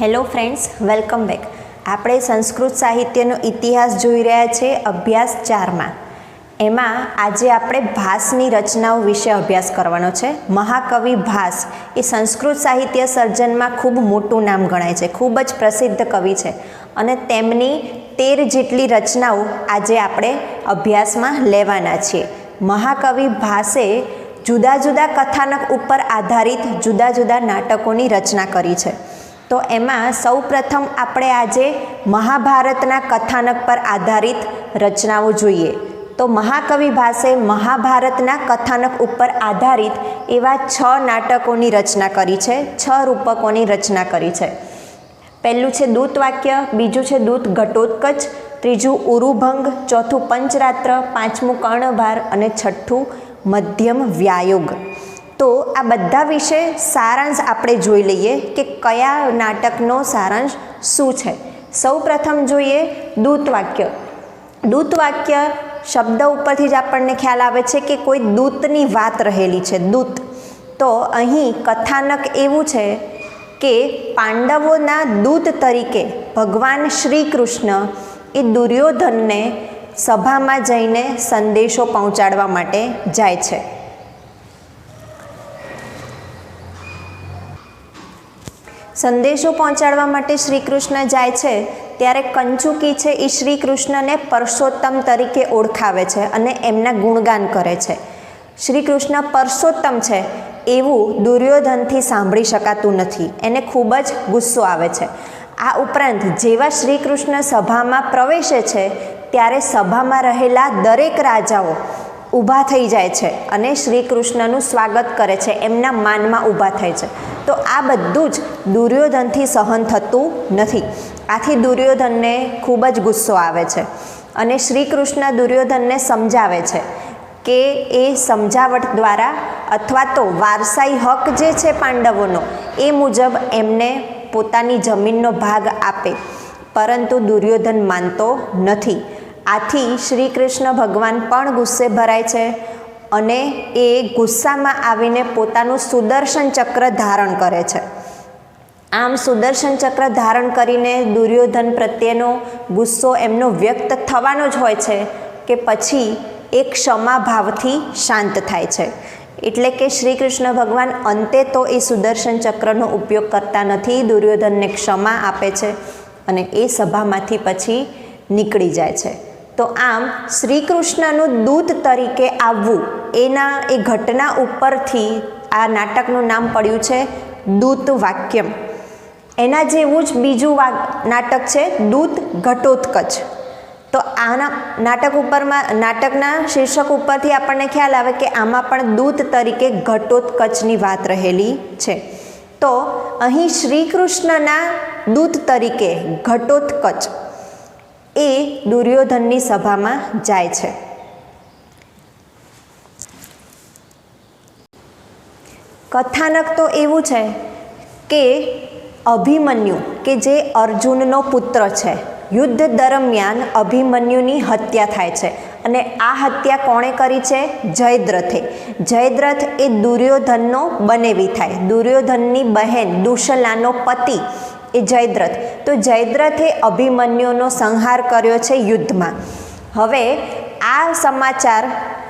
Hello friends, welcome back. આપણે સંસ્કૃત સાહિત્યનો ઇતિહાસ જોઈ રહ્યા છીએ અભ્યાસ 4માં. એમાં આજે આપણે ભાસની રચનાઓ વિશે અભ્યાસ કરવાનો છે. મહાકવિ ભાસ એ સંસ્કૃત સાહિત્ય સર્જનમાં ખૂબ મોટું નામ ગણાય છે, ખૂબ જ પ્રસિદ્ધ કવિ છે અને તેમની 13 જેટલી રચનાઓ આજે આપણે અભ્યાસમાં લેવાના છીએ. મહાકવિ ભાસે જુદા જુદા કથાનક ઉપર આધારિત જુદા જુદા નાટકોની રચના કરી છે. તો એમાં સૌપ્રથમ આપણે આજે મહાભારતના કથાનક પર આધારિત રચનાઓ જોઈએ. તો મહાકવિ ભાસે મહાભારતના કથાનક ઉપર આધારિત એવા 6 નાટકોની રચના કરી છે, 6 રૂપકોની રચના કરી છે. પહેલું છે દૂતવાક્ય, બીજું છે દૂત ઘટોત્કચ, ત્રીજું ઉરુભંગ, ચોથું પંચરાત્ર, પાંચમું કર્ણભાર અને છઠ્ઠું મધ્યમ વ્યાયોગ. તો આ બધા વિશે સારાંશ આપણે જોઈ લઈએ કે કયા નાટકનો સારાંશ શું છે. સૌ પ્રથમ જોઈએ દૂતવાક્ય. દૂતવાક્ય શબ્દ ઉપરથી જ આપણને ખ્યાલ આવે છે કે કોઈ દૂતની વાત રહેલી છે, દૂત. તો અહીં કથાનક એવું છે કે પાંડવોના દૂત તરીકે ભગવાન શ્રી કૃષ્ણ એ દુર્યોધનને સભામાં જઈને સંદેશો પહોંચાડવા માટે જાય છે. સંદેશો પહોંચાડવા માટે શ્રી કૃષ્ણ જાય છે ત્યારે કંચુકી છે એ શ્રી કૃષ્ણને પરસોત્તમ તરીકે ઓળખાવે છે અને એમના ગુણગાન કરે છે. શ્રી કૃષ્ણ પરસોત્તમ છે એવું દુર્યોધનથી સાંભળી શકાતું નથી, એને ખૂબ જ ગુસ્સો આવે છે. આ ઉપરાંત જેવા શ્રી કૃષ્ણ સભામાં પ્રવેશે છે ત્યારે સભામાં રહેલા દરેક રાજાઓ ઊભા થઈ જાય છે અને શ્રી કૃષ્ણનું સ્વાગત કરે છે, એમના માનમાં ઊભા થાય છે. તો આ બધું જ દુર્યોધનથી સહન થતું નથી. આથી દુર્યોધનને ખૂબ જ ગુસ્સો આવે છે અને શ્રી કૃષ્ણ દુર્યોધનને સમજાવે છે કે એ સમજાવટ દ્વારા અથવા તો વારસાઈ હક જે છે પાંડવોનો એ મુજબ એમને પોતાની જમીનનો ભાગ આપે, પરંતુ દુર્યોધન માનતો નથી. આથી શ્રી કૃષ્ણ ભગવાન પણ ગુસ્સે ભરાય છે અને એ ગુસ્સામાં આવીને પોતાનું સુદર્શન ચક્ર ધારણ કરે છે. આમ સુદર્શન ચક્ર ધારણ કરીને દુર્યોધન પ્રત્યેનો ગુસ્સો એમનો વ્યક્ત થવાનો જ હોય છે કે પછી એ ક્ષમા ભાવથી શાંત થાય છે. એટલે કે શ્રી કૃષ્ણ ભગવાન અંતે તો એ સુદર્શન ચક્રનો ઉપયોગ કરતા નથી, દુર્યોધનને ક્ષમા આપે છે અને એ સભામાંથી પછી નીકળી જાય છે. તો આમ શ્રી કૃષ્ણનું દૂત તરીકે આવવું એના એ ઘટના ઉપરથી આ નાટકનું નામ પડ્યું છે દૂત વાક્યમ. એના જેવું જ બીજું નાટક છે દૂત ઘટોત્કચ. તો આના નાટકના શીર્ષક ઉપરથી આપણને ખ્યાલ આવે કે આમાં પણ દૂત તરીકે ઘટોત્કચની વાત રહેલી છે. તો અહીં શ્રી કૃષ્ણના દૂત તરીકે ઘટોત્કચ એ દુર્યોધનની સભામાં જાય છે. કથાનક તો એવું છે કે અભિમન્યુ કે જે અર્જુનનો પુત્ર છે, યુદ્ધ દરમિયાન અભિમન્યુની હત્યા થાય છે અને આ હત્યા કોણે કરી છે? જયદ્રથે. જયદ્રથ એ દુર્યોધનનો બનેવી થાય, દુર્યોધનની બહેન દુશલાનો પતિ એ જયદ્રથ. તો જયદ્રથે અભિમન્યુનો સંહાર કર્યો છે યુદ્ધમાં. હવે આ સમાચાર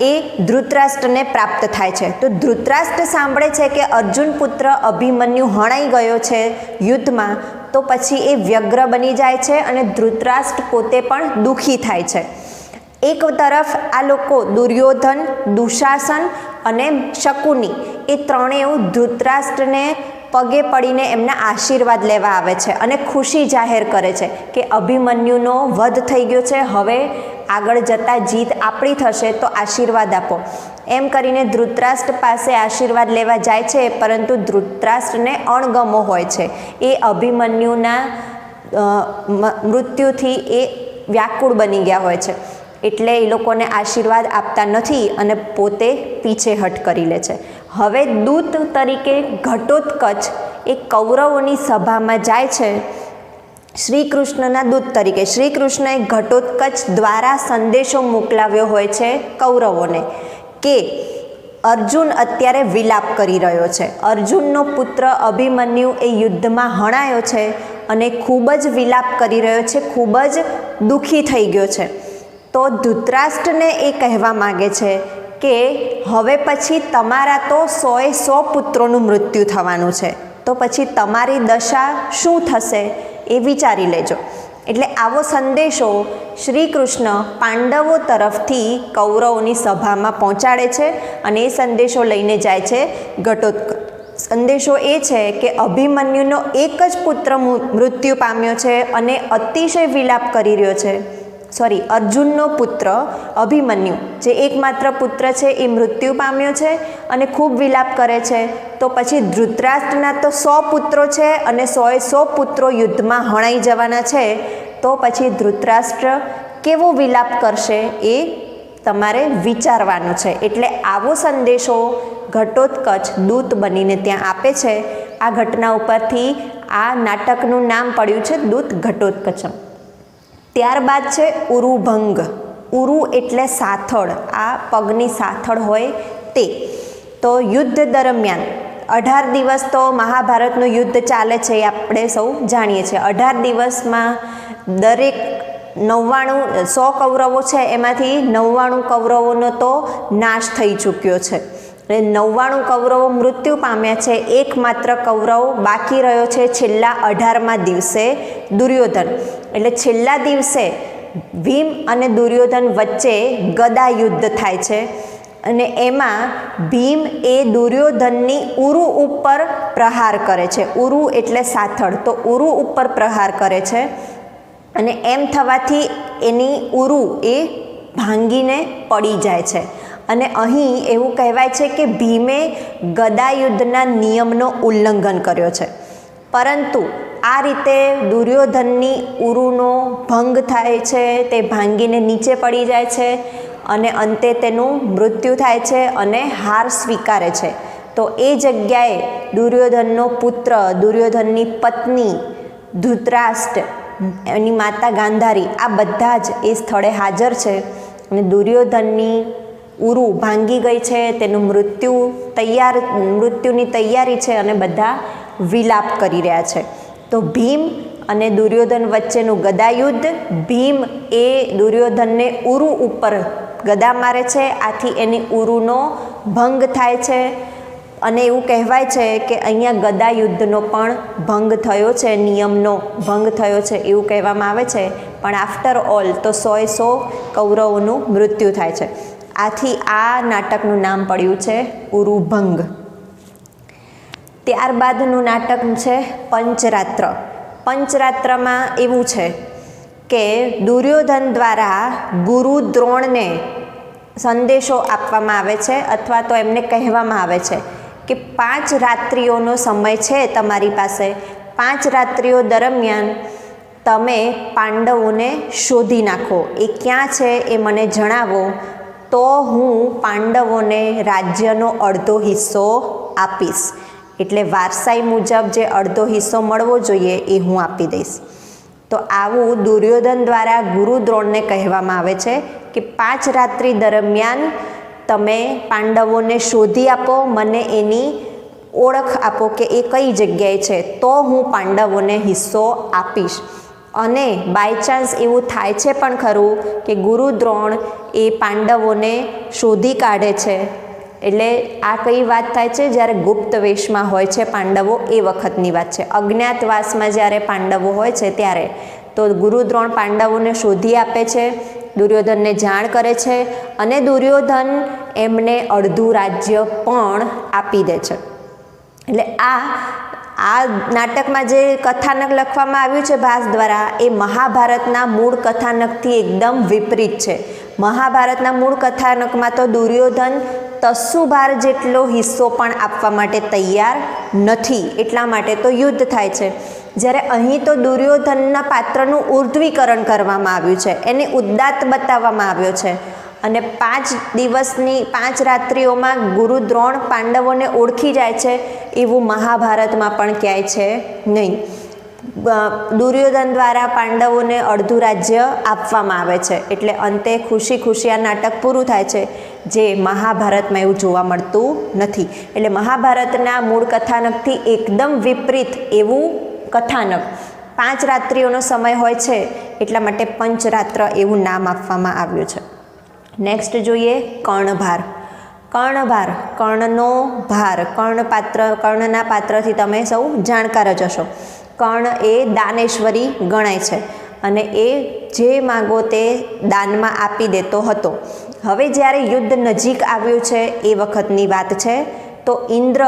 એ ધૃતરાષ્ટ્રને પ્રાપ્ત થાય છે. તો ધૃતરાષ્ટ્ર સાંભળે છે કે અર્જુન પુત્ર અભિમન્યુ હણાઈ ગયો છે યુદ્ધમાં, તો પછી એ વ્યગ્ર બની જાય છે અને ધૃતરાષ્ટ્ર પોતે પણ દુઃખી થાય છે. એક તરફ આ લોકો દુર્યોધન, દુશાસન અને શકુની એ ત્રણેય ધૃતરાષ્ટ્રને પગે પડીને એમના આશીર્વાદ લેવા આવે છે અને ખુશી જાહેર કરે છે કે અભિમન્યુનો વધ થઈ ગયો છે, હવે આગળ જતાં જીત આપણી થશે, તો આશીર્વાદ આપો. એમ કરીને ધૃતરાષ્ટ્ર પાસે આશીર્વાદ લેવા જાય છે, પરંતુ ધૃતરાષ્ટ્રને અણગમો હોય છે. એ અભિમન્યુના મૃત્યુથી એ વ્યાકુળ બની ગયા હોય છે, એટલે એ લોકોને આશીર્વાદ આપતા નથી અને પોતે પીછેહટ કરી લે છે. હવે દૂત તરીકે ઘટોત્કચ એ કૌરવોની સભામાં જાય છે શ્રી કૃષ્ણના દૂત તરીકે. શ્રી કૃષ્ણએ ઘટોત્કચ દ્વારા સંદેશો મોકલાવ્યો હોય છે કૌરવોને કે અર્જુન અત્યારે વિલાપ કરી રહ્યો છે, અર્જુનનો પુત્ર અભિમન્યુ એ યુદ્ધમાં હણાયો છે અને ખૂબ જ વિલાપ કરી રહ્યો છે, ખૂબ જ દુઃખી થઈ ગયો છે. તો ધૃતરાષ્ટ્રને એ કહેવા માગે છે કે હવે પછી તમારા તો 100 પુત્રોનું મૃત્યુ થવાનું છે, તો પછી તમારી દશા શું થશે એ વિચારી લેજો. એટલે આવો સંદેશો શ્રી કૃષ્ણ પાંડવો તરફથી કૌરવોની સભામાં પહોંચાડે છે અને એ સંદેશો લઈને જાય છે ઘટોત્કચ. સંદેશો એ છે કે અભિમન્યુનો એક જ પુત્ર મૃત્યુ પામ્યો છે અને અતિશય વિલાપ કરી રહ્યો છે. અર્જુનનો પુત્ર અભિમન્યુ જે એકમાત્ર પુત્ર છે એ મૃત્યુ પામ્યો છે અને ખૂબ વિલાપ કરે છે. તો પછી ધૃતરાષ્ટ્રના તો 100 પુત્રો છે અને 100 પુત્રો યુદ્ધમાં હણાઈ જવાના છે, તો પછી ધૃતરાષ્ટ્ર કેવો વિલાપ કરશે એ તમારે વિચારવાનું છે. એટલે આવો સંદેશો ઘટોત્કચ દૂત બનીને ત્યાં આપે છે. આ ઘટના ઉપરથી આ નાટકનું નામ પડ્યું છે દૂત ઘટોત્કચમ. ત્યારબાદ છે ઉરુભંગ. ઉરુ એટલે સાથળ, આ પગની સાથળ હોય તે. તો યુદ્ધ દરમિયાન 18 દિવસ તો મહાભારતનું યુદ્ધ ચાલે છે એ આપણે સૌ જાણીએ છીએ. 18 દિવસમાં દરેક 100 કૌરવો છે એમાંથી 99 કૌરવોનો તો નાશ થઈ ચૂક્યો છે. એટલે 99 કૌરવો મૃત્યુ પામ્યા છે. એકમાત્ર કૌરવ બાકી રહ્યો છે છેલ્લા 18મા દિવસે દુર્યોધન. એટલે છેલ્લા દિવસે ભીમ અને દુર્યોધન વચ્ચે ગદા યુદ્ધ થાય છે અને એમાં ભીમ એ દુર્યોધનની ઉરુ ઉપર પ્રહાર કરે છે. ઉરુ એટલે સાથળ, તો ઉરુ ઉપર પ્રહાર કરે છે અને એમ થવાથી એની ઉરુ એ ભાંગીને પડી જાય છે. અને અહીં એવું કહેવાય છે કે ભીમે ગદા યુદ્ધના નિયમનો ઉલ્લંઘન કર્યો છે. પરંતુ આ રીતે દુર્યોધનની ઉરુનો ભંગ થાય છે, તે ભાંગીને નીચે પડી જાય છે અને અંતે તેનું મૃત્યુ થાય છે અને હાર સ્વીકારે છે. તો એ જગ્યાએ દુર્યોધનનો પુત્ર, દુર્યોધનની પત્ની ધૃતરાષ્ટ્ર, એની માતા ગાંધારી, આ બધા જ એ સ્થળે હાજર છે અને દુર્યોધનની ઉરુ ભાંગી ગઈ છે, તેનું મૃત્યુની તૈયારી છે અને બધા વિલાપ કરી રહ્યા છે. તો ભીમ અને દુર્યોધન વચ્ચેનું ગદાયુદ્ધ, ભીમ એ દુર્યોધનને ઉરુ ઉપર ગદા મારે છે, આથી એની ઉરુનો ભંગ થાય છે અને એવું કહેવાય છે કે અહીંયા ગદા યુદ્ધનો પણ ભંગ થયો છે, નિયમનો ભંગ થયો છે એવું કહેવામાં આવે છે. પણ આફ્ટર ઓલ તો 100 કૌરવોનું મૃત્યુ થાય છે. આથી આ નાટકનું નામ પડ્યું છે ઉરુભંગ. ત્યારબાદનું નાટક છે પંચરાત્ર. પંચરાત્રમાં એવું છે કે દુર્યોધન દ્વારા ગુરુ દ્રોણને સંદેશો આપવામાં આવે છે અથવા તો એમને કહેવામાં આવે છે કે 5 રાત્રિઓનો સમય છે તમારી પાસે. 5 રાત્રિઓ દરમિયાન તમે પાંડવોને શોધી નાખો, એ ક્યાં છે એ મને જણાવો, તો હું પાંડવોને રાજ્યનો અડધો હિસ્સો આપીશ. એટલે વારસાઈ મુજબ જે અડધો હિસ્સો મળવો જોઈએ એ હું આપી દઈશ. તો આવું દુર્યોધન દ્વારા ગુરુ દ્રોણને કહેવામાં આવે છે કે 5 રાત્રિ દરમિયાન તમે પાંડવોને શોધી આપો, મને એની ઓળખ આપો કે એ કઈ જગ્યાએ છે, તો હું પાંડવોને હિસ્સો આપીશ. અને બાય ચાન્સ એવું થાય છે પણ ખરું કે ગુરુ દ્રોણ એ પાંડવોને શોધી કાઢે છે. એટલે આ કઈ વાત થાય છે, જ્યારે ગુપ્ત વેશમાં હોય છે પાંડવો એ વખતની વાત છે. અજ્ઞાતવાસમાં જ્યારે પાંડવો હોય છે ત્યારે તો ગુરુ દ્રોણ પાંડવોને શોધી આપે છે, દુર્યોધનને જાણ કરે છે અને દુર્યોધન એમને અડધું રાજ્ય પણ આપી દે છે. એટલે આ નાટકમાં જે કથાનક લખવામાં આવ્યું છે ભાસ દ્વારા એ મહાભારતના મૂળ કથાનકથી એકદમ વિપરીત છે. મહાભારતના મૂળ કથાનકમાં તો દુર્યોધન તસ્સુભાર જેટલો હિસ્સો પણ આપવા માટે તૈયાર નથી, એટલા માટે તો યુદ્ધ થાય છે. જ્યારે અહીં તો દુર્યોધનના પાત્રનું ઉર્ધ્વીકરણ કરવામાં આવ્યું છે, એને ઉદાત્ત બતાવવામાં આવ્યો છે અને 5 રાત્રિઓમાં ગુરુ દ્રોણ પાંડવોને ઓળખી જાય છે એવું મહાભારતમાં પણ ક્યાંય છે નહીં. દુર્યોધન દ્વારા પાંડવોને અડધું રાજ્ય આપવામાં આવે છે. એટલે અંતે ખુશી ખુશી આ નાટક પૂરું થાય છે, જે મહાભારતમાં એવું જોવા મળતું નથી. એટલે મહાભારતના મૂળ કથાનકથી એકદમ વિપરીત એવું કથાનક 5 રાત્રિઓનો સમય હોય છે એટલા માટે પંચરાત્ર એવું નામ આપવામાં આવ્યું છે. નેક્સ્ટ જોઈએ કર્ણભાર. કર્ણભાર, કર્ણનો ભાર, કર્ણના પાત્રથી તમે સૌ જાણકાર જ હશો. કર્ણ એ દાનેશ્વરી ગણાય છે અને એ જે માગો તે દાનમાં આપી દેતો હતો. હવે જ્યારે યુદ્ધ નજીક આવ્યું છે એ વખતની વાત છે, તો ઇન્દ્ર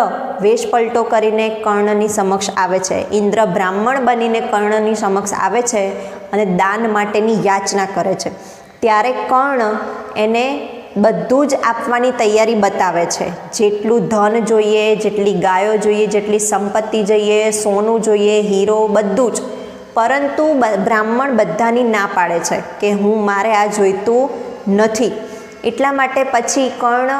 વેશ પલટો કરીને કર્ણની સમક્ષ આવે છે. ઇન્દ્ર બ્રાહ્મણ બનીને કર્ણની સમક્ષ આવે છે અને દાન માટેની યાચના કરે છે. ત્યારે કર્ણ એને બધું જ આપવાની તૈયારી બતાવે છે. જેટલું ધન જોઈએ, જેટલી ગાયો જોઈએ, જેટલી સંપત્તિ જોઈએ, સોનું જોઈએ, હીરો, બધું જ. પરંતુ બ્રાહ્મણ બધાની ના પાડે છે કે મારે આ જોઈતું નથી. એટલા માટે પછી કર્ણ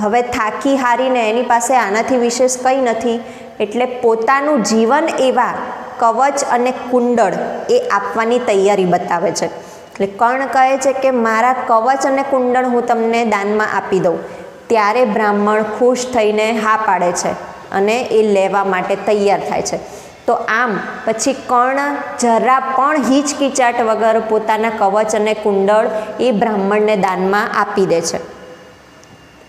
હવે થાકી હારીને એની પાસે આનાથી વિશેષ કંઈ નથી, એટલે પોતાનું જીવન એવા કવચ અને કુંડળ એ આપવાની તૈયારી બતાવે છે. એટલે કર્ણ કહે છે કે મારા કવચ અને કુંડળ હું તમને દાનમાં આપી દઉં. ત્યારે બ્રાહ્મણ ખુશ થઈને હા પાડે છે અને એ લેવા માટે તૈયાર થાય છે. તો આમ પછી કર્ણ જરા પણ હિચકિચાટ વગર પોતાના કવચ અને કુંડળ એ બ્રાહ્મણને દાનમાં આપી દે છે.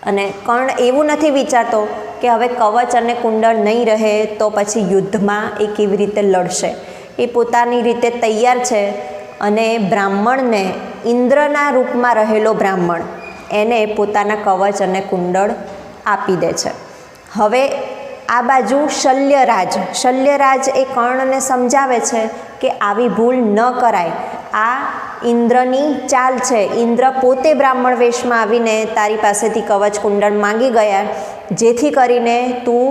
અને કર્ણ એવું નથી વિચારતો કે હવે કવચ અને કુંડળ નહીં રહે તો પછી યુદ્ધમાં એ કેવી રીતે લડશે. એ પોતાની રીતે તૈયાર છે અને બ્રાહ્મણને, ઇન્દ્રના રૂપમાં રહેલો બ્રાહ્મણ, એને પોતાના કવચ અને કુંડળ આપી દે છે. હવે આ બાજુ શલ્યરાજ એ કર્ણને સમજાવે છે કે આવી ભૂલ ન કરાય. આ ઇન્દ્રની ચાલ છે. ઇન્દ્ર પોતે બ્રાહ્મણ વેશમાં આવીને તારી પાસેથી કવચ કુંડળ માંગી ગયા, જેથી કરીને તું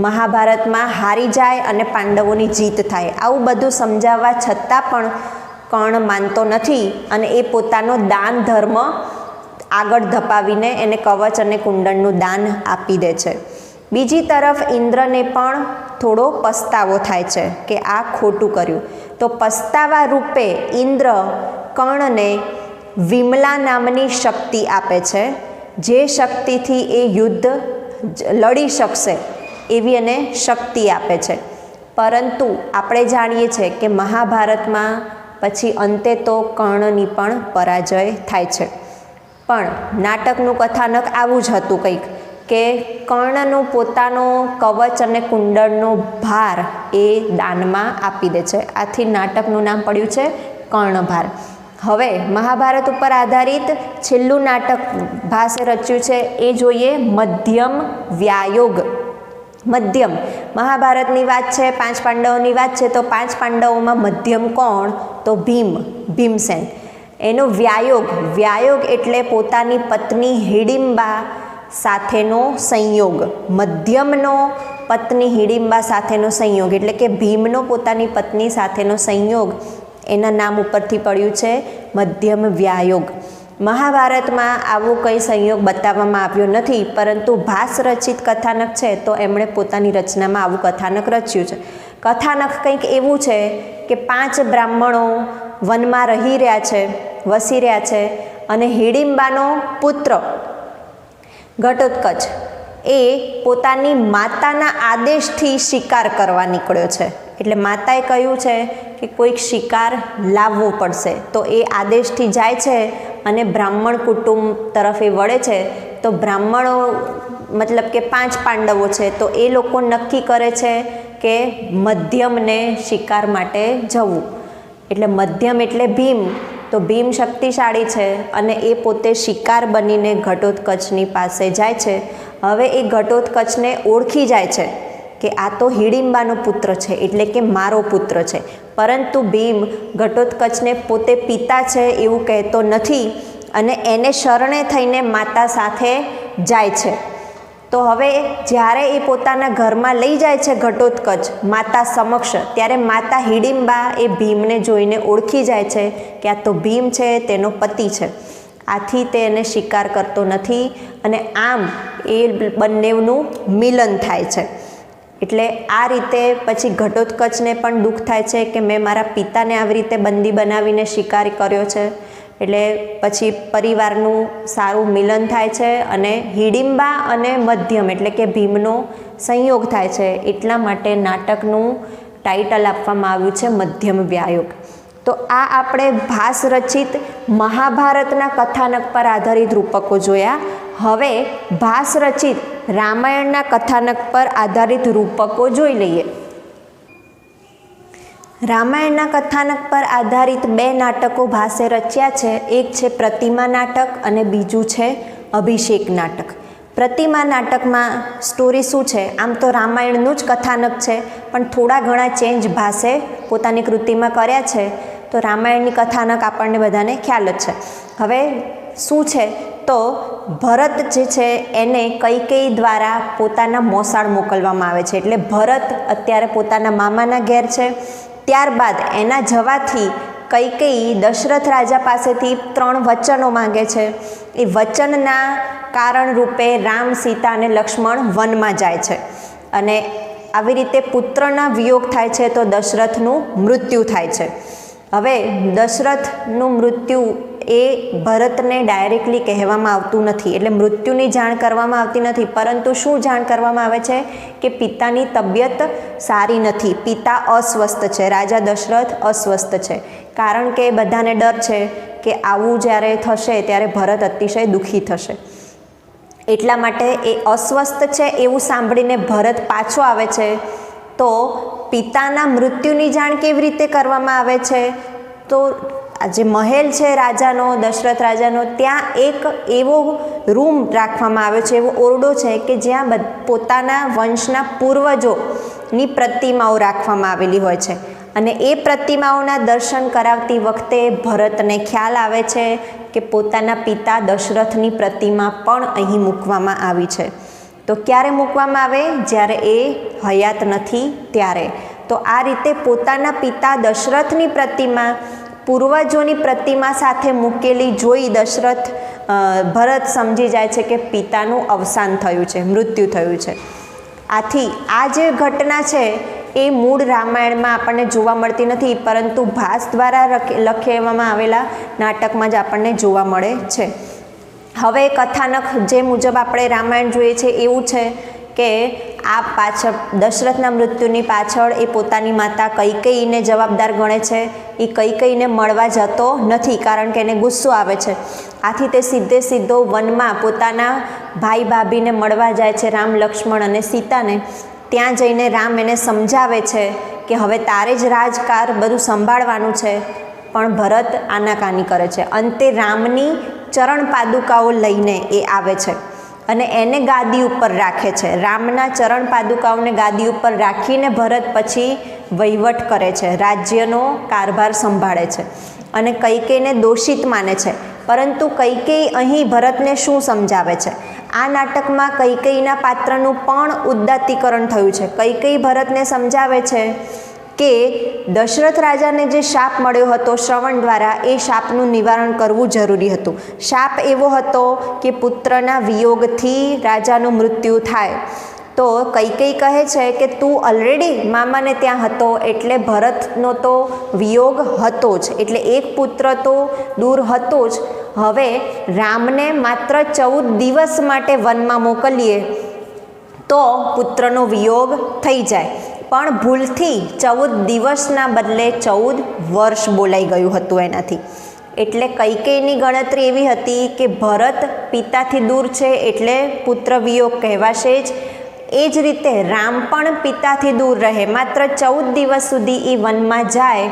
મહાભારતમાં હારી જાય અને પાંડવોની જીત થાય. આવું બધું સમજાવવા છતાં પણ કર્ણ માનતો નથી અને એ પોતાનો દાન ધર્મ આગળ ધપાવીને એને કવચ અને કુંડળનું દાન આપી દે છે. બીજી તરફ ઇન્દ્રને પણ થોડો પસ્તાવો થાય છે કે આ ખોટું કર્યું. તો પસ્તાવા રૂપે ઇન્દ્ર કર્ણને વિમલા નામની શક્તિ આપે છે, જે શક્તિથી એ યુદ્ધ લડી શકશે એવી એને શક્તિ આપે છે. પરંતુ આપણે જાણીએ છીએ કે મહાભારતમાં પછી અંતે તો કર્ણની પણ પરાજય થાય છે. પણ નાટકનું કથાનક આવું જ હતું કંઈક, કે કર્ણનો પોતાનો કવચ અને કુંડળનો ભાર એ દાનમાં આપી દે છે. આથી નાટકનું નામ પડ્યું છે કર્ણભાર. હવે મહાભારત ઉપર આધારિત છેલ્લું નાટક ભાસે રચ્યું છે એ જોઈએ મધ્યમ વ્યાયોગ. મધ્યમ, મહાભારતની વાત છે, 5 પાંડવોની વાત છે, તો 5 પાંડવોમાં મધ્યમ કોણ? તો ભીમસેન. એનો વ્યાયોગ એટલે પોતાની પત્ની હિડિંબા સાથેનો સંયોગ. મધ્યમનો પત્ની હિડિંબા સાથેનો સંયોગ એટલે કે ભીમનો પોતાની પત્ની સાથેનો સંયોગ, એના નામ ઉપરથી પડ્યું છે મધ્યમ વ્યાયોગ. મહાભારતમાં આવો કંઈ સંયોગ બતાવવામાં આવ્યો નથી, પરંતુ ભાસ રચિત કથાનક છે તો એમણે પોતાની રચનામાં આવું કથાનક રચ્યું છે. કથાનક કંઈક એવું છે કે 5 બ્રાહ્મણો વનમાં વસી રહ્યા છે અને હિડિંબાનો પુત્ર ઘટોત્કચ એ પોતાની માતાના આદેશથી શિકાર કરવા નીકળ્યો છે. એટલે માતાએ કહ્યું છે કે કોઈક શિકાર લાવવો પડશે, તો એ આદેશથી જાય છે અને બ્રાહ્મણ કુટુંબ તરફ એ વળે છે. તો બ્રાહ્મણો મતલબ કે 5 પાંડવો છે, તો એ લોકો નક્કી કરે છે કે મધ્યમને શિકાર માટે જવું. એટલે મધ્યમ એટલે ભીમ, તો ભીમ શક્તિશાળી છે અને એ પોતે શિકાર બનીને ઘટોત્કચની પાસે જાય છે. હવે એ ઘટોત્કચને ઓળખી જાય છે કે આ તો હિડિંબાનો પુત્ર છે, એટલે કે મારો પુત્ર છે. પરંતુ ભીમ ઘટોત્કચને પોતે પિતા છે એવું કહેતો નથી અને એને શરણે થઈને માતા સાથે જાય છે. તો હવે જ્યારે એ પોતાના ઘરમાં લઈ જાય છે ઘટોત્કચ માતા સમક્ષ, ત્યારે માતા હિડિંબા એ ભીમને જોઈને ઓળખી જાય છે કે આ તો ભીમ છે, તેનો પતિ છે. આથી તે એને શિકાર કરતો નથી અને આમ એ બંનેનું મિલન થાય છે. એટલે આ રીતે પછી ઘટોત્કચને પણ દુઃખ થાય છે કે મેં મારા પિતાને આવી રીતે બંદી બનાવીને શિકાર કર્યો છે. એટલે પછી પરિવારનું સારું મિલન થાય છે અને હિડિંબા અને મધ્યમ એટલે કે ભીમનો સંયોગ થાય છે. એટલા માટે નાટકનું ટાઇટલ આપવામાં આવ્યું છે મધ્યમ વ્યાયુગ. તો આ આપણે ભાસ રચિત મહાભારતના કથાનક પર આધારિત રૂપકો જોયા. હવે ભાસ રચિત રામાયણના કથાનક પર આધારિત રૂપકો જોઈ લઈએ. રામાયણના કથાનક પર આધારિત 2 નાટકો ભાસે રચ્યા છે. એક છે પ્રતિમા નાટક અને બીજું છે અભિષેક નાટક. પ્રતિમા નાટકમાં સ્ટોરી શું છે? આમ તો રામાયણનું જ કથાનક છે, પણ થોડા ઘણા ચેન્જ ભાસે પોતાની કૃતિમાં કર્યા છે. તો રામાયણની કથાનક આપણને બધાને ખ્યાલ જ છે. હવે શું છે તો ભરત જે છે એને કૈકેયી દ્વારા પોતાના મોસાળ મોકલવામાં આવે છે. એટલે ભરત અત્યારે પોતાના મામાના ઘેર છે. ત્યારબાદ એના જવાથી કૈકેયી દશરથ રાજા પાસેથી 3 વચનો માંગે છે. એ વચનના કારણ રૂપે રામ, સીતા અને લક્ષ્મણ વનમાં જાય છે. અને આવી રીતે પુત્રના વિયોગ થાય છે તો દશરથનું મૃત્યુ થાય છે. હવે દશરથનું મૃત્યુ એ ભરતને ડાયરેક્ટલી કહેવામાં આવતું નથી, એટલે મૃત્યુની જાણ કરવામાં આવતી નથી. પરંતુ શું જાણ કરવામાં આવે છે કે પિતાની તબિયત સારી નથી, પિતા અસ્વસ્થ છે, રાજા દશરથ અસ્વસ્થ છે. કારણ કે બધાને ડર છે કે આવું જ્યારે થશે ત્યારે ભરત અતિશય દુઃખી થશે. એટલા માટે એ અસ્વસ્થ છે એવું સાંભળીને ભરત પાછો આવે છે. તો પિતાના મૃત્યુની જાણ કેવી રીતે કરવામાં આવે છે? તો આ જે મહેલ છે રાજાનો, દશરથ રાજાનો, ત્યાં એક એવો રૂમ રાખવામાં આવ્યો છે, એવો ઓરડો છે કે જ્યાં પોતાના વંશના પૂર્વજોની પ્રતિમાઓ રાખવામાં આવેલી હોય છે. અને એ પ્રતિમાઓના દર્શન કરાવતી વખતે ભરતને ખ્યાલ આવે છે કે પોતાના પિતા દશરથની પ્રતિમા પણ અહીં મૂકવામાં આવી છે. તો ક્યારે મૂકવામાં આવે? જ્યારે એ હયાત નથી ત્યારે. તો આ રીતે પોતાના પિતા દશરથની પ્રતિમા પૂર્વજોની પ્રતિમા સાથે મૂકેલી જોઈ ભરત સમજી જાય છે કે પિતાનું અવસાન થયું છે, મૃત્યુ થયું છે. આથી આ જે ઘટના છે એ મૂળ રામાયણમાં આપણને જોવા મળતી નથી, પરંતુ ભાસ દ્વારા લખવામાં આવેલા નાટકમાં જ આપણને જોવા મળે છે. હવે કથાનક જે મુજબ આપણે રામાયણ જોઈએ છે એવું છે કે આ પાછળ દશરથના મૃત્યુની પાછળ એ પોતાની માતા કૈકેયીને જવાબદાર ગણે છે. એ કૈકેયીને મળવા જતો નથી, કારણ કે એને ગુસ્સો આવે છે. આથી તે સીધો વનમાં પોતાના ભાઈ ભાભીને મળવા જાય છે, રામ, લક્ષ્મણ અને સીતાને. ત્યાં જઈને રામ એને સમજાવે છે કે હવે તારે જ રાજકાર બધું સંભાળવાનું છે, પણ ભરત આનાકાની કરે છે. અંતે રામની ચરણ પાદુકાઓ લઈને એ આવે છે અને એને ગાદી ઉપર રાખે છે. રામના ચરણ પાદુકાઓને ગાદી ઉપર રાખીને ભરત પછી વહીવટ કરે છે, રાજ્યનો કારભાર સંભાળે છે અને કૈકેયીને દોષિત માને છે. પરંતુ કૈકેયી અહીં ભરતને શું સમજાવે છે? આ નાટકમાં કૈકેયીના પાત્રનું પણ ઉદાત્તીકરણ થયું છે. કૈકેયી ભરતને સમજાવે છે કે દશરથ રાજાને જે શાપ મળ્યો હતો શ્રવણ દ્વારા, એ શાપનું નિવારણ કરવું જરૂરી હતું. શાપ એવો હતો કે પુત્રના વિયોગથી રાજાનું મૃત્યુ થાય. તો કૈકેયી કહે છે કે તું ઓલરેડી મામાને ત્યાં હતો, એટલે ભરતનો તો વિયોગ હતો જ, એટલે એક પુત્ર તો દૂર હતો જ. હવે રામને માત્ર 14 દિવસ માટે વનમાં મોકલીએ તો પુત્રનો વિયોગ થઈ જાય. પણ ભૂલથી 14 દિવસના બદલે 14 વર્ષ બોલાઈ ગયું હતું એનાથી. એટલે કૈકેયીની ગણતરી એવી હતી કે ભરત પિતાથી દૂર છે એટલે પુત્ર વિયોગ કહેવાશે જ. એ જ રીતે રામ પણ પિતાથી દૂર રહે, માત્ર 14 દિવસ સુધી એ વનમાં જાય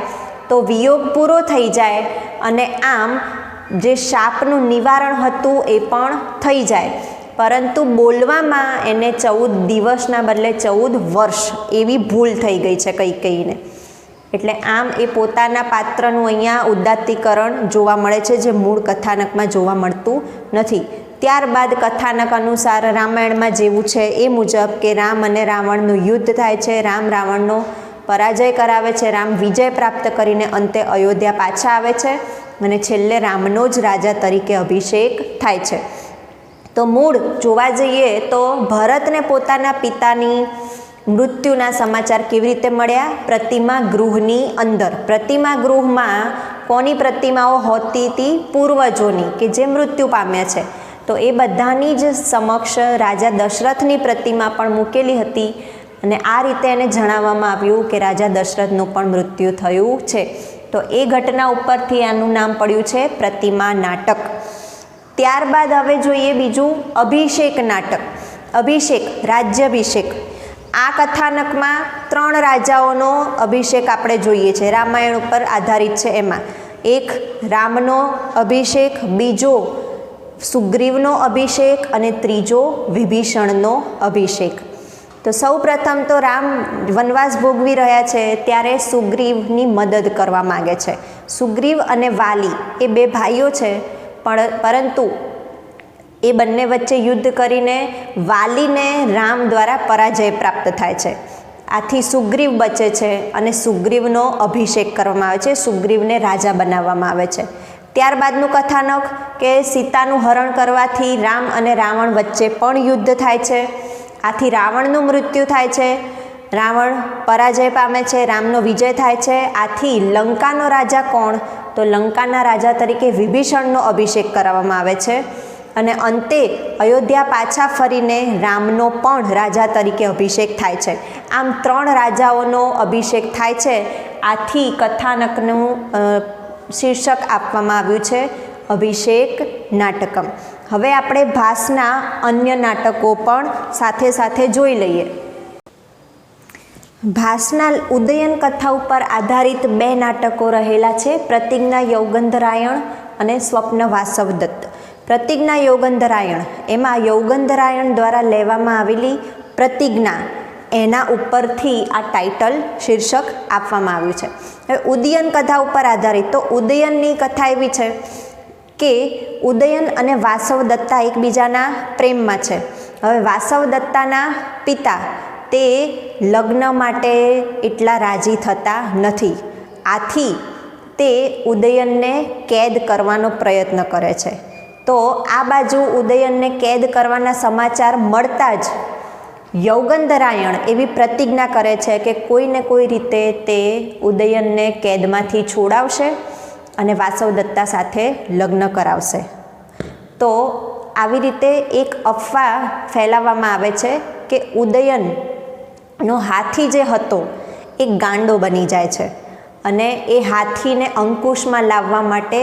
તો વિયોગ પૂરો થઈ જાય અને આમ જે શાપનું નિવારણ હતું એ પણ થઈ જાય. પરંતુ બોલવામાં એને 14 દિવસના બદલે 14 વર્ષ એવી ભૂલ થઈ ગઈ છે કૈકેયીને. એટલે આમ એ પોતાના પાત્રનું અહીંયા ઉદાત્તીકરણ જોવા મળે છે, જે મૂળ કથાનકમાં જોવા મળતું નથી. ત્યારબાદ કથાનક અનુસાર રામાયણમાં જેવું છે એ મુજબ કે રામ અને રાવણનું યુદ્ધ થાય છે. રામ રાવણનો પરાજય કરાવે છે, રામ વિજય પ્રાપ્ત કરીને અંતે અયોધ્યા પાછા આવે છે અને છેલ્લે રામનો જ રાજા તરીકે અભિષેક થાય છે. તો મૂળ જોવા જઈએ તો ભરતને પોતાના પિતાની મૃત્યુના સમાચાર કેવી રીતે મળ્યા? પ્રતિમા ગૃહની અંદર. પ્રતિમા ગૃહમાં કોની પ્રતિમાઓ હોતી હતી? પૂર્વજોની, કે જે મૃત્યુ પામ્યા છે. તો એ બધાની જ સમક્ષ રાજા દશરથની પ્રતિમા પણ મૂકેલી હતી. અને આ રીતે એને જણાવવામાં આવ્યું કે રાજા દશરથનું પણ મૃત્યુ થયું છે. તો એ ઘટના ઉપરથી આનું નામ પડ્યું છે પ્રતિમા નાટક. ત્યારબાદ હવે જોઈએ બીજું અભિષેક નાટક. અભિષેક, રાજ્યાભિષેક. આ કથાનકમાં 3 રાજાઓનો અભિષેક આપણે જોઈએ છે, રામાયણ ઉપર આધારિત છે. એમાં એક રામનો અભિષેક, બીજો સુગ્રીવનો અભિષેક અને ત્રીજો વિભીષણનો અભિષેક. તો સૌ પ્રથમ તો રામ વનવાસ ભોગવી રહ્યા છે ત્યારે સુગ્રીવની મદદ કરવા માગે છે. સુગ્રીવ અને વાલી એ 2 ભાઈઓ છે, પરંતુ એ બંને વચ્ચે યુદ્ધ કરીને વાલીને રામ દ્વારા પરાજય પ્રાપ્ત થાય છે. આથી સુગ્રીવ બચે છે અને સુગ્રીવનો અભિષેક કરવામાં આવે છે, સુગ્રીવને રાજા બનાવવામાં આવે છે. ત્યારબાદનું કથાનક કે સીતાનું હરણ કરવાથી રામ અને રાવણ વચ્ચે પણ યુદ્ધ થાય છે. આથી રાવણનું મૃત્યુ થાય છે, રાવણ પરાજય પામે છે, રામનો વિજય થાય છે. આથી લંકાનો રાજા કોણ? તો લંકાના રાજા તરીકે વિભીષણનો અભિષેક કરવામાં આવે છે. અને અંતે અયોધ્યા પાછા ફરીને રામનો પણ રાજા તરીકે અભિષેક થાય છે. આમ 3 રાજાઓનો અભિષેક થાય છે. આથી કથાનકનું શીર્ષક આપવામાં આવ્યું છે અભિષેક નાટકમ. હવે આપણે ભાસના અન્ય નાટકો પણ સાથે સાથે જોઈ લઈએ. ભાસના ઉદયન કથા ઉપર આધારિત 2 નાટકો રહેલા છે, પ્રતિજ્ઞા યૌગંધરાયણ અને સ્વપ્ન વાસવદત્ત. પ્રતિજ્ઞા યૌગંધરાયણ, એમાં યૌગંધરાયણ દ્વારા લેવામાં આવેલી પ્રતિજ્ઞા, એના ઉપરથી આ ટાઇટલ શીર્ષક આપવામાં આવ્યું છે. હવે ઉદયન કથા ઉપર આધારિત, તો ઉદયનની કથા એવી છે કે ઉદયન અને વાસવદત્તા એકબીજાના પ્રેમમાં છે. હવે વાસવદત્તાના પિતા તે લગ્ન માટે એટલા રાજી થતા નથી. આથી તે ઉદયનને કેદ કરવાનો પ્રયત્ન કરે છે. તો આ બાજુ ઉદયનને કેદ કરવાના સમાચાર મળતા જ યૌગંધરાયણ એવી પ્રતિજ્ઞા કરે છે કે કોઈને કોઈ રીતે તે ઉદયનને કેદમાંથી છોડાવશે અને વાસવદત્તા સાથે લગ્ન કરાવશે. તો આવી રીતે એક અફવા ફેલાવવામાં આવે છે કે ઉદયનનો હાથી જે હતો એ ગાંડો બની જાય છે અને એ હાથીને અંકુશમાં લાવવા માટે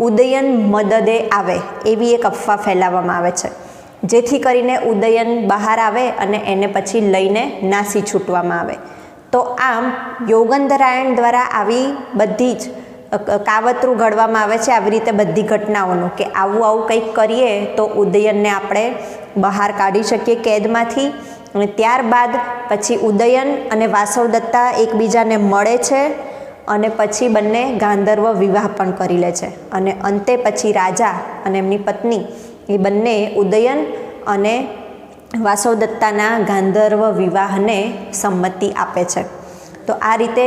ઉદયન મદદે આવે, એવી એક અફવા ફેલાવવામાં આવે છે, જેથી કરીને ઉદયન બહાર આવે અને એને પછી લઈને નાસી છૂટવામાં આવે. તો આમ યૌગંધરાયણ દ્વારા આવી બધી જ કાવતરું ઘડવામાં આવે છે, આવી રીતે બધી ઘટનાઓનું, કે આવું કંઈક કરીએ તો ઉદયનને આપણે બહાર કાઢી શકીએ કેદમાંથી. અને ત્યારબાદ પછી ઉદયન અને વાસવદત્તા એકબીજાને મળે છે અને પછી બંને ગાંધર્વ વિવાહ પણ કરી લે છે. અને અંતે પછી રાજા અને એમની પત્ની એ બંને ઉદયન અને વાસવદત્તાના ગાંધર્વ વિવાહને સંમતિ આપે છે. તો આ રીતે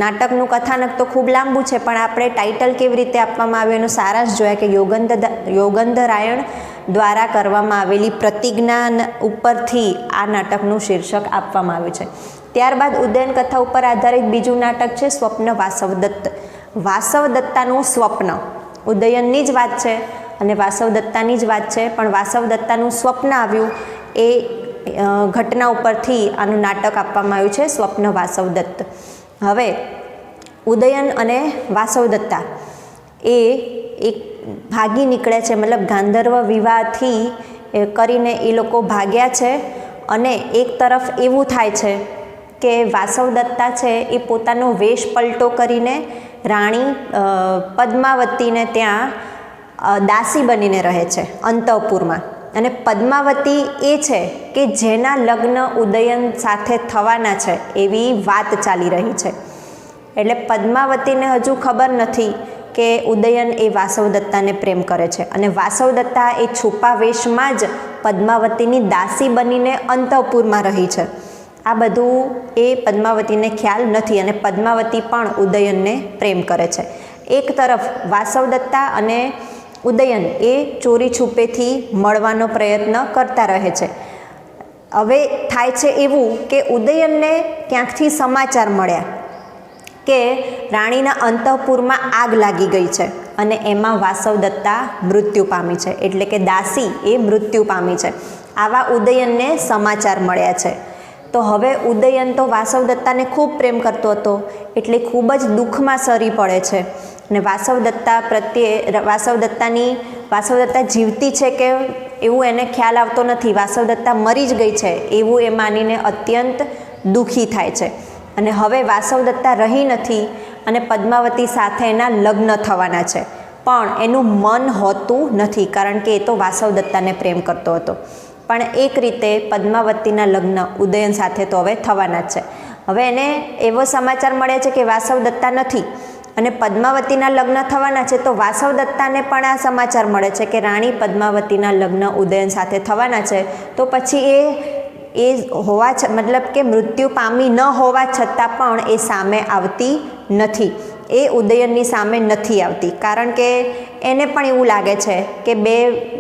નાટકનું કથાનક તો ખૂબ લાંબુ છે, પણ આપણે ટાઇટલ કેવી રીતે આપવામાં આવ્યું એનો સારાંશ જોયા કે યૌગંધરાયણ દ્વારા કરવામાં આવેલી પ્રતિજ્ઞા ઉપરથી આ નાટકનું શીર્ષક આપવામાં આવ્યું છે. ત્યારબાદ ઉદયન કથા ઉપર આધારિત બીજું નાટક છે સ્વપ્ન વાસવદત્ત. વાસવદત્તાનું સ્વપ્ન, ઉદયનની જ વાત છે અને વાસવદત્તાની જ વાત છે, પણ વાસવદત્તાનું સ્વપ્ન આવ્યું એ ઘટના ઉપરથી આનું નાટક આપવામાં આવ્યું છે સ્વપ્ન વાસવદત્ત. હવે ઉદયન અને વાસવદત્તા એ એક ભાગી નીકળે છે, મતલબ ગાંધર્વ વિવાહથી કરીને એ લોકો ભાગ્યા છે. અને એક તરફ એવું થાય છે કે વાસવદત્તા છે એ પોતાનો વેશ પલટો કરીને રાણી પદ્માવતીને ત્યાં દાસી બનીને રહે છે અંતઃપુરમાં. અને પદ્માવતી એ છે કે જેના લગ્ન ઉદયન સાથે થવાના છે એવી વાત ચાલી રહી છે. એટલે પદ્માવતીને હજુ ખબર નથી કે ઉદયન એ વાસવદત્તાને પ્રેમ કરે છે, અને વાસવદત્તા એ છુપા વેશમાં જ પદ્માવતીની દાસી બનીને અંતઃપુરમાં રહી છે. આ બધું એ પદ્માવતીને ખ્યાલ નથી અને પદ્માવતી પણ ઉદયનને પ્રેમ કરે છે. એક તરફ વાસવદત્તા અને ઉદયન એ ચોરી છુપેથી મળવાનો પ્રયત્ન કરતા રહે છે. હવે થાય છે એવું કે ઉદયનને ક્યાંકથી સમાચાર મળ્યા કે રાણીના અંતઃપુરમાં આગ લાગી ગઈ છે અને એમાં વાસવદત્તા મૃત્યુ પામી છે, એટલે કે દાસી એ મૃત્યુ પામી છે. આવા ઉદયનને સમાચાર મળ્યા છે. તો હવે ઉદયન તો વાસવદત્તાને ખૂબ પ્રેમ કરતો હતો એટલે ખૂબ જ દુઃખમાં સરી પડે છે અને વાસવદત્તા પ્રત્યે વાસવદત્તા જીવતી છે કે એવું એને ખ્યાલ આવતો નથી, વાસવદત્તા મરી જ ગઈ છે એવું એ માનીને અત્યંત દુઃખી થાય છે અને હવે વાસવદત્તા રહી નથી અને પદ્માવતી સાથે એના લગ્ન થવાના છે, પણ એનું મન હોતું નથી કારણ કે એ તો વાસવદત્તાને પ્રેમ કરતો હતો. પણ એક રીતે પદ્માવતીના લગ્ન ઉદયન સાથે તો હવે થવાના જ છે. હવે એને એવો સમાચાર મળે છે કે વાસવદત્તા નથી અને પદ્માવતીના લગ્ન થવાના છે, તો વાસવદત્તાને પણ આ સમાચાર મળે છે કે રાણી પદ્માવતીના લગ્ન ઉદયન સાથે થવાના છે. તો પછી એ મતલબ કે મૃત્યુ પામી ન હોવા છતાં પણ એ સામે આવતી નથી, એ ઉદયનની સામે નથી આવતી કારણ કે એને પણ એવું લાગે છે કે બે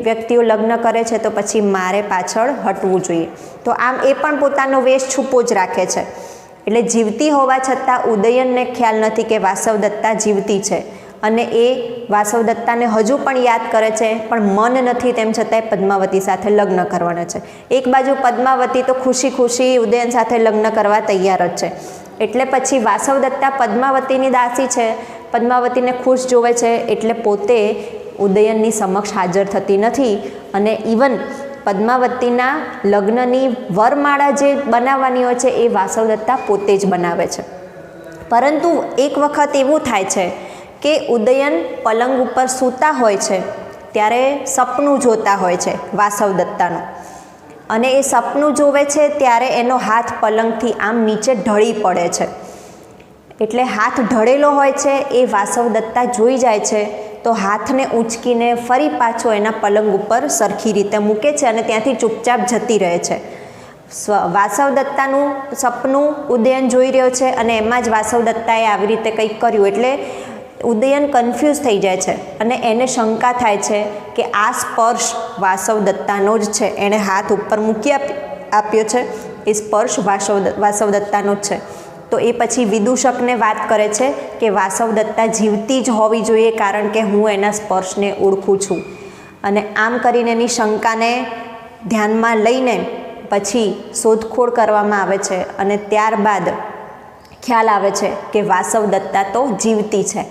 વ્યક્તિઓ લગ્ન કરે છે તો પછી મારે પાછળ હટવું જોઈએ. તો આમ એ પણ પોતાનો વેશ છૂપો જ રાખે છે. એટલે જીવતી હોવા છતાં ઉદયનને ખ્યાલ નથી કે વાસવદત્તા જીવતી છે અને એ વાસવદત્તાને હજુ પણ યાદ કરે છે, પણ મન નથી તેમ છતાંય પદ્માવતી સાથે લગ્ન કરવાના છે. એક બાજુ પદ્માવતી તો ખુશી ખુશી ઉદયન સાથે લગ્ન કરવા તૈયાર જ છે. એટલે પછી વાસવદત્તા પદ્માવતીની દાસી છે, પદ્માવતીને ખુશ જોવે છે એટલે પોતે ઉદયનની સમક્ષ હાજર થતી નથી અને ઇવન પદ્માવતીના લગ્નની વરમાળા જે બનાવવાની હોય છે એ વાસવદત્તા પોતે જ બનાવે છે. પરંતુ એક વખત એવું થાય છે કે ઉદયન પલંગ ઉપર સૂતા હોય છે ત્યારે સપનું જોતા હોય છે વાસવદત્તાનું, અને એ સપનું જોવે છે ત્યારે એનો હાથ પલંગથી આમ નીચે ઢળી પડે છે. એટલે હાથ ઢળેલો હોય છે એ વાસવદત્તા જોઈ જાય છે તો હાથને ઊંચકીને ફરી પાછો એના પલંગ ઉપર સરખી રીતે મૂકે છે અને ત્યાંથી ચૂપચાપ જતી રહે છે. વાસવદત્તાનું સપનું ઉદયન જોઈ રહ્યો છે અને એમાં જ વાસવદત્તાએ આવી રીતે કંઈક કર્યું એટલે ઉદયન કન્ફ્યુઝ થઈ જાય છે અને એને શંકા થાય છે કે આ સ્પર્શ વાસવદત્તાનો જ છે, એણે હાથ ઉપર મૂકી આપ્યો છે, એ સ્પર્શ વાસવદત્તાનો જ છે. તો એ પછી વિદૂષકને વાત કરે છે કે વાસવદત્તા જીવતી જ હોવી જોઈએ કારણ કે હું એના સ્પર્શને ઓળખું છું. અને આમ કરીને એની શંકાને ધ્યાનમાં લઈને પછી શોધખોળ કરવામાં આવે છે અને ત્યારબાદ ખ્યાલ આવે છે કે વાસવદત્તા તો જીવતી છે.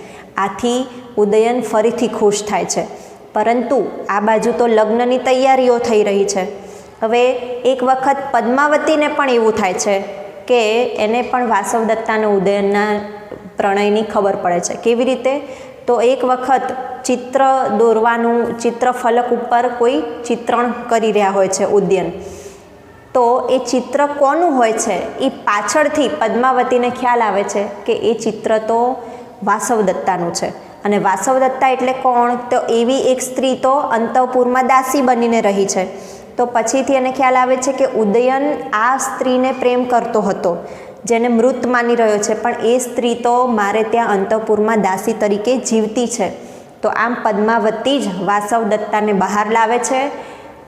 આથી ઉદયન ફરીથી ખુશ થાય છે. પરંતુ આ બાજુ તો લગ્નની તૈયારીઓ થઈ રહી છે. હવે એક વખત પદ્માવતીને પણ એવું થાય છે કે એને પણ વાસવદત્તાના ઉદયનના પ્રણયની ખબર પડે છે. કેવી રીતે? તો એક વખત ચિત્રફલક ઉપર કોઈ ચિત્રણ કરી રહ્યા હોય છે ઉદયન, તો એ ચિત્ર કોનું હોય છે એ પાછળથી પદ્માવતીને ખ્યાલ આવે છે કે એ ચિત્ર તો વાસવદત્તાનું છે. અને વાસવદત્તા એટલે કોણ? તો એવી એક સ્ત્રી તો અંતઃપુરમાં દાસી બનીને રહી છે. તો પછીથી એને ખ્યાલ આવે છે કે ઉદયન આ સ્ત્રીને પ્રેમ કરતો હતો જેને મૃત માની રહ્યો છે, પણ એ સ્ત્રી તો મારે ત્યાં અંતઃપુરમાં દાસી તરીકે જીવતી છે. તો આમ પદ્માવતી જ વાસવદત્તાને બહાર લાવે છે,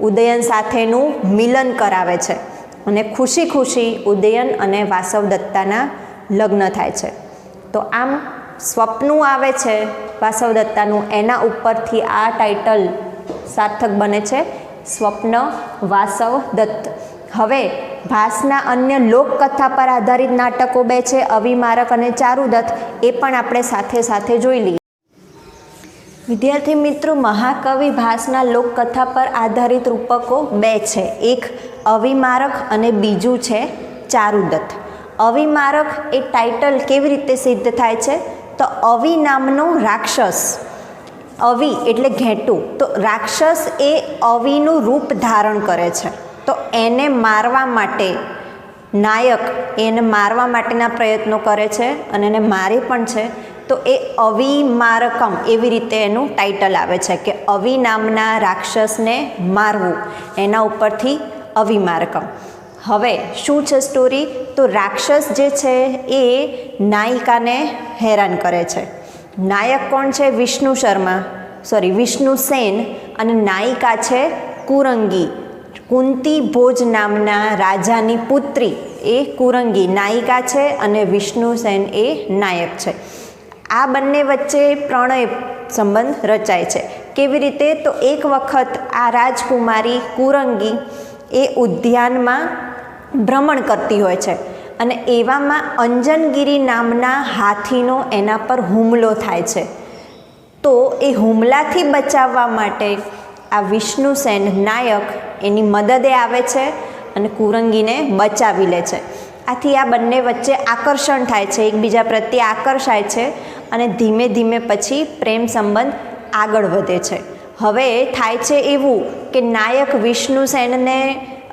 ઉદયન સાથેનું મિલન કરાવે છે અને ખુશી ખુશી ઉદયન અને વાસવદત્તાના લગ્ન થાય છે. તો આમ સ્વપ્નું આવે છે વાસવદત્તાનું, એના ઉપરથી આ ટાઇટલ સાર્થક બને છે, સ્વપ્ન વાસવદત્ત. હવે ભાસના અન્ય લોકકથા પર આધારિત નાટકો બે છે, અવિમારક અને ચારુદત્ત, એ પણ આપણે સાથે સાથે જોઈ લઈએ. વિદ્યાર્થી મિત્રો, મહાકવિ ભાસના લોકકથા પર આધારિત રૂપકો બે છે, એક અવિમારક અને બીજું છે ચારુદત્ત. અવિમારક એ ટાઇટલ કેવી રીતે સિદ્ધ થાય છે? તો અવિ નામનો રાક્ષસ, અવિ એટલે ઘેટું, તો રાક્ષસ એ અવિનું રૂપ ધારણ કરે છે. તો એને મારવા માટે નાયક એને મારવા માટેના પ્રયત્નો કરે છે અને એને મારે પણ છે. તો એ અવિમારકમ એવી રીતે એનું ટાઇટલ આવે છે કે અવિ નામના રાક્ષસને મારવું, એના ઉપરથી અવિમારકમ. હવે શું છે સ્ટોરી? તો રાક્ષસ જે છે એ નાયિકાને હેરાન કરે છે. નાયક કોણ છે? વિષ્ણુ સેન, અને નાયિકા છે કુરંગી. કુંતી ભોજ નામના રાજાની પુત્રી એ કુરંગી નાયિકા છે અને વિષ્ણુ સેન એ નાયક છે. આ બંને વચ્ચે પ્રણય સંબંધ રચાય છે. કેવી રીતે? તો એક વખત આ રાજકુમારી કુરંગી એ ઉદ્યાનમાં ભ્રમણ કરતી હોય છે અને એવામાં અંજનગીરી નામના હાથીનો એના પર હુમલો થાય છે. તો એ હુમલાથી બચાવવા માટે આ વિષ્ણુસેન નાયક એની મદદે આવે છે અને કુરંગીને બચાવી લે છે. આથી આ બંને વચ્ચે આકર્ષણ થાય છે, એકબીજા પ્રત્યે આકર્ષાય છે અને ધીમે ધીમે પછી પ્રેમ સંબંધ આગળ વધે છે. હવે થાય છે એવું કે નાયક વિષ્ણુસેનને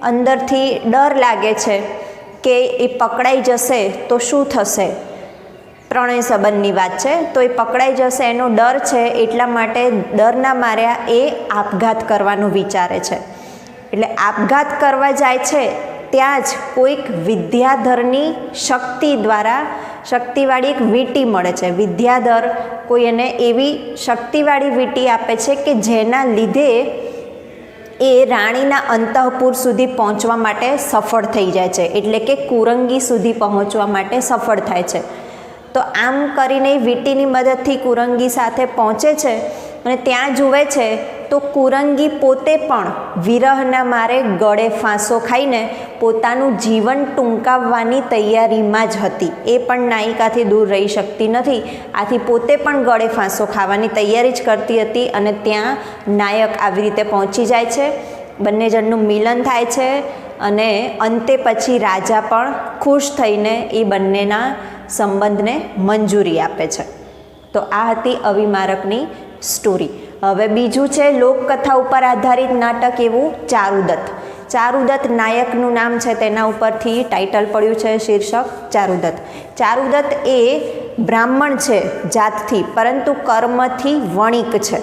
અંદરથી ડર લાગે છે કે એ પકડાઈ જશે તો શું થશે, પ્રણય સંબંધની વાત છે, તો એ પકડાઈ જશે એનો ડર છે, એટલા માટે ડરના માર્યા એ આપઘાત કરવાનું વિચારે છે. એટલે આપઘાત કરવા જાય છે ત્યાં જ કોઈક વિદ્યાધરની શક્તિ દ્વારા શક્તિવાળી એક વીંટી મળે છે. વિદ્યાધર કોઈ એને એવી શક્તિવાળી વીંટી આપે છે કે જેના લીધે એ રાણીના અંતઃપુર સુધી પહોંચવા માટે સફળ થઈ જાય છે, એટલે કે કુરંગી સુધી પહોંચવા માટે સફળ થાય છે. તો આમ કરીને વીંટીની મદદથી કુરંગી સાથે પહોંચે છે અને ત્યાં જુએ છે તો કુરંગી પોતે પણ વિરહના મારે ગળે ફાંસો ખાઈને પોતાનું જીવન ટૂંકાવવાની તૈયારીમાં જ હતી. એ પણ નાયિકાથી દૂર રહી શકતી નથી, આથી પોતે પણ ગળે ફાંસો ખાવાની તૈયારી જ કરતી હતી અને ત્યાં નાયક આવી રીતે પહોંચી જાય છે. બંને જણનું મિલન થાય છે અને અંતે પછી રાજા પણ ખુશ થઈને એ બંનેના સંબંધને મંજૂરી આપે છે. તો આ હતી અવિમારકની સ્ટોરી. હવે બીજું છે લોકકથા ઉપર આધારિત નાટક એવું ચારુદત્ત. ચારુદત્ત નાયકનું નામ છે, તેના ઉપરથી ટાઇટલ પડ્યું છે, શીર્ષક ચારુદત્ત. ચારુદત્ત એ બ્રાહ્મણ છે જાતથી, પરંતુ કર્મથી વણિક છે.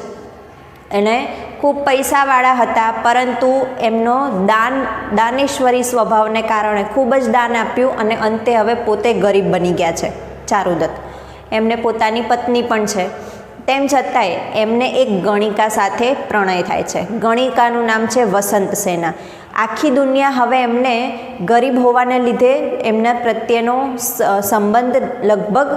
એને ખૂબ પૈસાવાળા હતા, પરંતુ એમનો દાનેશ્વરી સ્વભાવને કારણે ખૂબ જ દાન આપ્યું અને અંતે હવે પોતે ગરીબ બની ગયા છે ચારુદત્ત. એમને પોતાની પત્ની પણ છે, તેમ છતાંય એમને એક ગણિકા સાથે પ્રણય થાય છે. ગણિકાનું નામ છે વસંતસેના. આખી દુનિયા હવે એમને ગરીબ હોવાને લીધે એમના પ્રત્યેનો સંબંધ લગભગ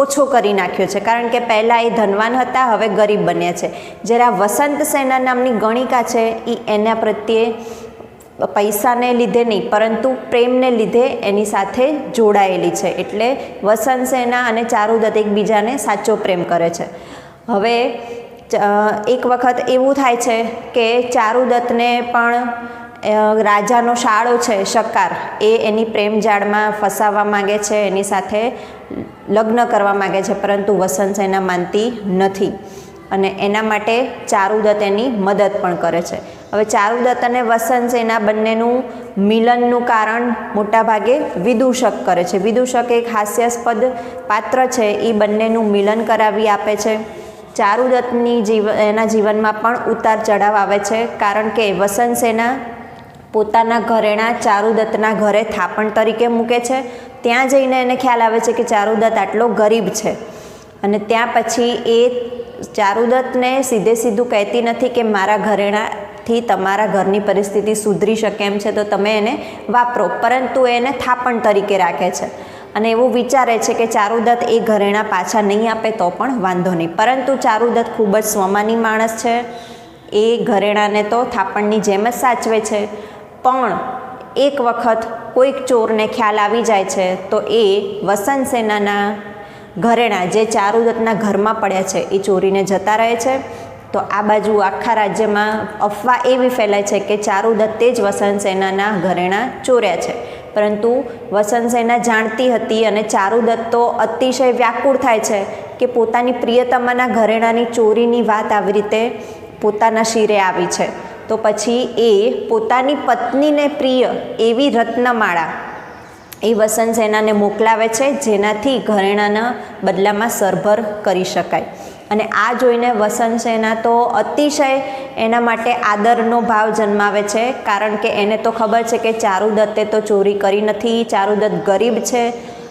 ઓછો કરી નાખ્યો છે, કારણ કે પહેલાં એ ધનવાન હતા, હવે ગરીબ બન્યા છે. જ્યારે આ વસંતસેના નામની ગણિકા છે એ એના પ્રત્યે પૈસાને લીધે નહીં, પરંતુ પ્રેમને લીધે એની સાથે જોડાયેલી છે. એટલે વસંતસેના અને ચારુદત્ત એકબીજાને સાચો પ્રેમ કરે છે. હવે એક વખત એવું થાય છે કે ચારુદત્તને પણ રાજાનો શાળો છે શકાર, એ એની પ્રેમ જાળમાં ફસાવવા માગે છે, એની સાથે લગ્ન કરવા માગે છે, પરંતુ વસંતસેના માનતી નથી અને એના માટે ચારુદત્ત એની મદદ પણ કરે છે. હવે ચારુદત્ત અને વસંતસેના બંનેનું મિલનનું કારણ મોટાભાગે વિદૂષક કરે છે. વિદૂષક એક હાસ્યાસ્પદ પાત્ર છે, એ બંનેનું મિલન કરાવી આપે છે. ચારુદત્તની એના જીવનમાં પણ ઉતાર ચઢાવ આવે છે, કારણ કે વસંતસેના પોતાના ઘરેણાં ચારુદત્તના ઘરે થાપણ તરીકે મૂકે છે. ત્યાં જઈને એને ખ્યાલ આવે છે કે ચારુદત્ત આટલો ગરીબ છે અને ત્યાં પછી એ ચારુદત્તને સીધે સીધું કહેતી નથી કે મારા ઘરેણાથી તમારા ઘરની પરિસ્થિતિ સુધરી શકે એમ છે તો તમે એને વાપરો, પરંતુ એને થાપણ તરીકે રાખે છે અને એવું વિચારે છે કે ચારુદત્ત એ ઘરેણાં પાછા નહીં આપે તો પણ વાંધો નહીં. પરંતુ ચારુદત્ત ખૂબ જ સ્વમાની માણસ છે, એ ઘરેણાંને તો થાપણની જેમ જ સાચવે છે. પણ એક વખત કોઈક ચોરને ખ્યાલ આવી જાય છે તો એ વસંતસેનાના ઘરેણાં જે ચારુદત્તના ઘરમાં પડ્યા છે એ ચોરીને જતા રહે છે. તો આ બાજુ આખા રાજ્યમાં અફવા એવી ફેલાય છે કે ચારુદત્તે જ વસંતસેનાના ઘરેણાં ચોર્યા છે, પરંતુ વસંતસેના જાણતી હતી અને ચારુદત્ત તો અતિશય વ્યાકુળ થાય છે કે પોતાની પ્રિયતમાના ઘરેણાંની ચોરીની વાત આવી રીતે પોતાના શિરે આવી છે. તો પછી એ પોતાની પત્નીને પ્રિય એવી રત્નમાળા એ વસંતસેનાને મોકલાવે છે, જેનાથી ઘરેણાંના બદલામાં સરભર કરી શકાય. અને આ જોઈને વસંતસેના તો અતિશય એના માટે આદરનો ભાવ જન્માવે છે, કારણ કે એને તો ખબર છે કે ચારુદત્તે તો ચોરી કરી નથી, ચારુદત્ત ગરીબ છે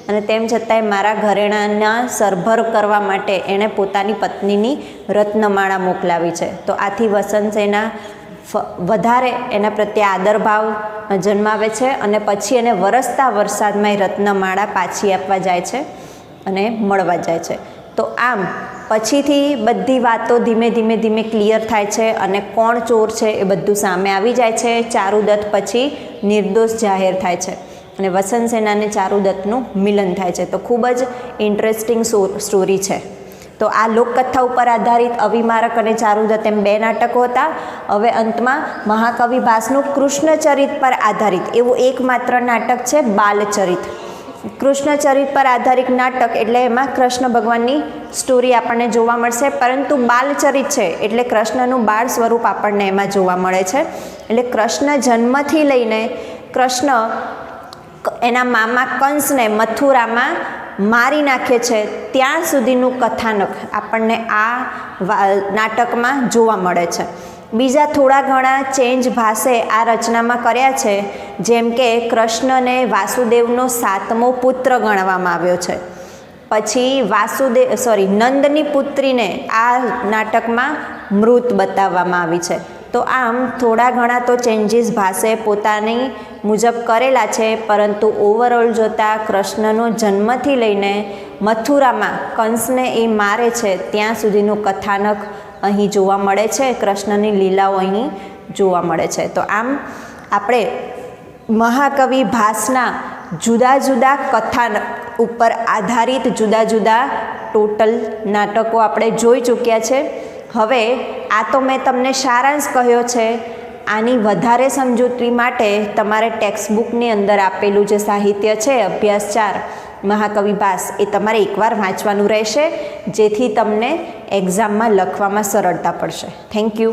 અને તેમ છતાંય મારા ઘરેણાંના સરભર કરવા માટે એણે પોતાની પત્નીની રત્નમાળા મોકલાવી છે. તો આથી વસંતસેના વધારે એના પ્રત્યે આદરભાવ જન્માવે છે અને પછી એને વરસતા વરસાદમાં એ રત્નમાળા પાછી આપવા જાય છે અને મળવા જાય છે. તો આમ પછીથી બધી વાતો ધીમે ધીમે ક્લિયર થાય છે અને કોણ ચોર છે એ બધું સામે આવી જાય છે. ચારુદત્ત પછી નિર્દોષ જાહેર થાય છે. અને વસંત સેના અને ચારુદત્તનું મિલન થાય છે. તો ખૂબ જ ઇન્ટરેસ્ટિંગ સ્ટોરી છે. તો આ લોકકથા ઉપર આધારિત અવિમારક અને ચારુદત્ત એમ 2 નાટકો હતા. હવે અંતમાં મહાકવિ ભાસનું કૃષ્ણચરિત પર આધારિત એવું એકમાત્ર નાટક છે બાલચરિત. કૃષ્ણચરિત પર આધારિત નાટક એટલે એમાં કૃષ્ણ ભગવાનની સ્ટોરી આપણને જોવા મળશે, પરંતુ બાલચરિત છે એટલે કૃષ્ણનું બાળ સ્વરૂપ આપણને એમાં જોવા મળે છે. એટલે કૃષ્ણ જન્મથી લઈને કૃષ્ણ એના મામા કંસને મથુરામાં મારી નાખે છે ત્યાં સુધીનું કથાનક આપણને આ નાટકમાં જોવા મળે છે. બીજા થોડા ઘણા ચેન્જ ભાસે આ રચનામાં કર્યા છે, જેમ કે કૃષ્ણને વાસુદેવનો 7મો પુત્ર ગણવામાં આવ્યો છે. પછી નંદની પુત્રીને આ નાટકમાં મૃત બતાવવામાં આવી છે. તો આમ થોડા ઘણા તો ચેન્જીસ ભાસે પોતાની મુજબ કરેલા છે, પરંતુ ઓવરઓલ જોતાં કૃષ્ણનો જન્મથી લઈને મથુરામાં કંસને એ મારે છે ત્યાં સુધીનું કથાનક અહીં જોવા મળે છે. કૃષ્ણની લીલાઓ અહીં જોવા મળે છે. તો આમ આપણે મહાકવિ ભાસના જુદા જુદા કથાનક ઉપર આધારિત જુદા જુદા ટોટલ નાટકો આપણે જોઈ ચૂક્યા છે. હવે આ તો મેં તમને સારાંશ કહ્યો છે. આની વધારે સમજૂતી માટે તમારે ટેક્સ્ટબુકની અંદર આપેલું જે સાહિત્ય છે અભ્યાસ 4 મહાકવિ ભાસ એ તમારે એકવાર વાંચવાનું રહેશે, જેથી તમને એક્ઝામમાં લખવામાં સરળતા પડશે. Thank you.